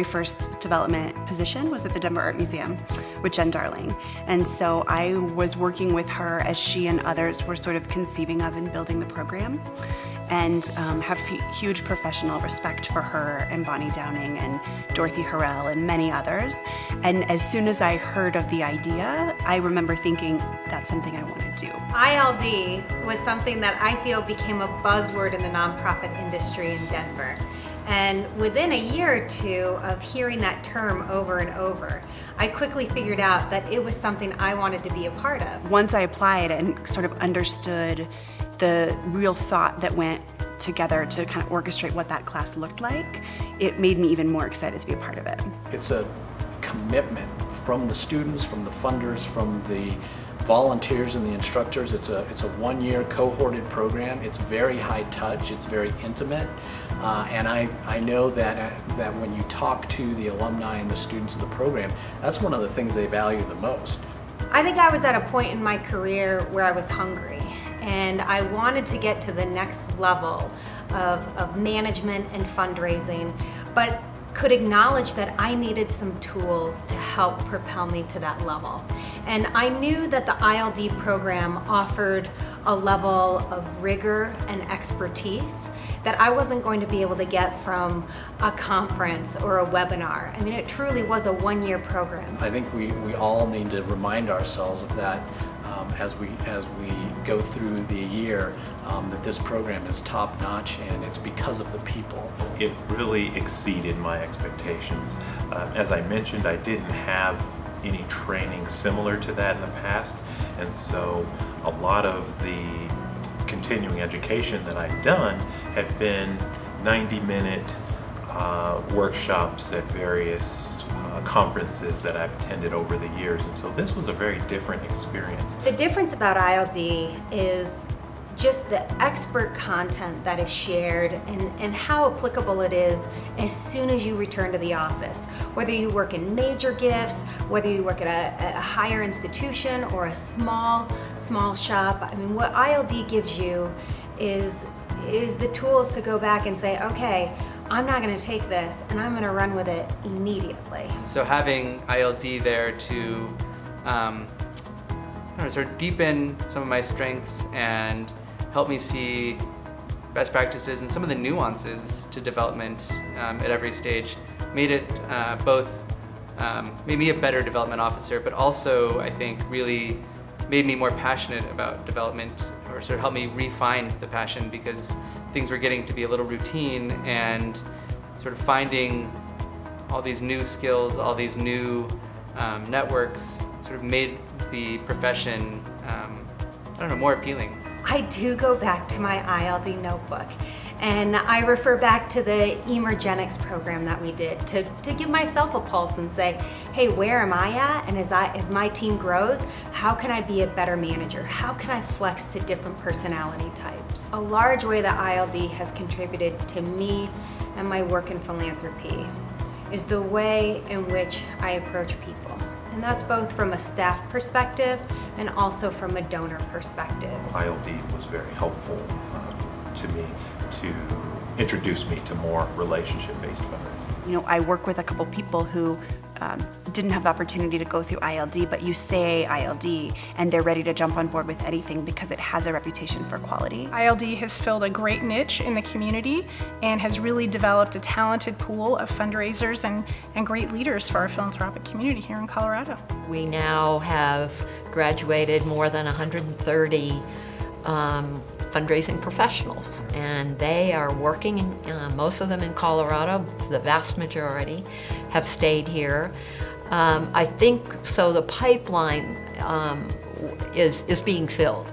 very first development position was at the Denver Art Museum with Jen Darling. And so I was working with her as she and others were sort of conceiving of and building the program, and have huge professional respect for her and Bonnie Downing and Dorothy Harrell and many others. And as soon as I heard of the idea, I remember thinking, that's something I want to do. ILD was something that I feel became a buzzword in the nonprofit industry in Denver. And within a year or two of hearing that term over and over, I quickly figured out that it was something I wanted to be a part of. Once I applied and sort of understood the real thought that went together to kind of orchestrate what that class looked like, it made me even more excited to be a part of it. It's a commitment from the students, from the funders, from the volunteers and the instructors. It's a one-year cohorted program. It's very high touch, it's very intimate, and I know that when you talk to the alumni and the students of the program, that's one of the things they value the most. I think I was at a point in my career where I was hungry, and I wanted to get to the next level of management and fundraising, but could acknowledge that I needed some tools to help propel me to that level. And I knew that the ILD program offered a level of rigor and expertise that I wasn't going to be able to get from a conference or a webinar. I mean, it truly was a one-year program. I think we all need to remind ourselves of that as we go through the year, that this program is top-notch, and it's because of the people. It really exceeded my expectations. As I mentioned, I didn't have any training similar to that in the past, and so a lot of the continuing education that I've done have been 90-minute workshops at various conferences that I've attended over the years, and so this was a very different experience. The difference about ILD is just the expert content that is shared and how applicable it is as soon as you return to the office. Whether you work in major gifts, whether you work at a higher institution or a small shop. I mean, what ILD gives you is the tools to go back and say, okay, I'm not going to take this and I'm going to run with it immediately. So having ILD there to sort of deepen some of my strengths and help me see best practices and some of the nuances to development at every stage made it made me a better development officer, but also I think really made me more passionate about development, or sort of helped me refine the passion, because things were getting to be a little routine, and sort of finding all these new skills, all these new networks sort of made the profession, more appealing. I do go back to my ILD notebook, and I refer back to the Emergenics program that we did to give myself a pulse and say, hey, where am I at? And as my team grows, how can I be a better manager? How can I flex to different personality types? A large way that ILD has contributed to me and my work in philanthropy is the way in which I approach people. And that's both from a staff perspective and also from a donor perspective. ILD was very helpful to me to introduce me to more relationship-based fundraising. You know, I work with a couple people who didn't have the opportunity to go through ILD, but you say ILD and they're ready to jump on board with anything because it has a reputation for quality. ILD has filled a great niche in the community and has really developed a talented pool of fundraisers and great leaders for our philanthropic community here in Colorado. We now have graduated more than 130 fundraising professionals, and they are working, most of them in Colorado. The vast majority have stayed here. I think so the pipeline is being filled.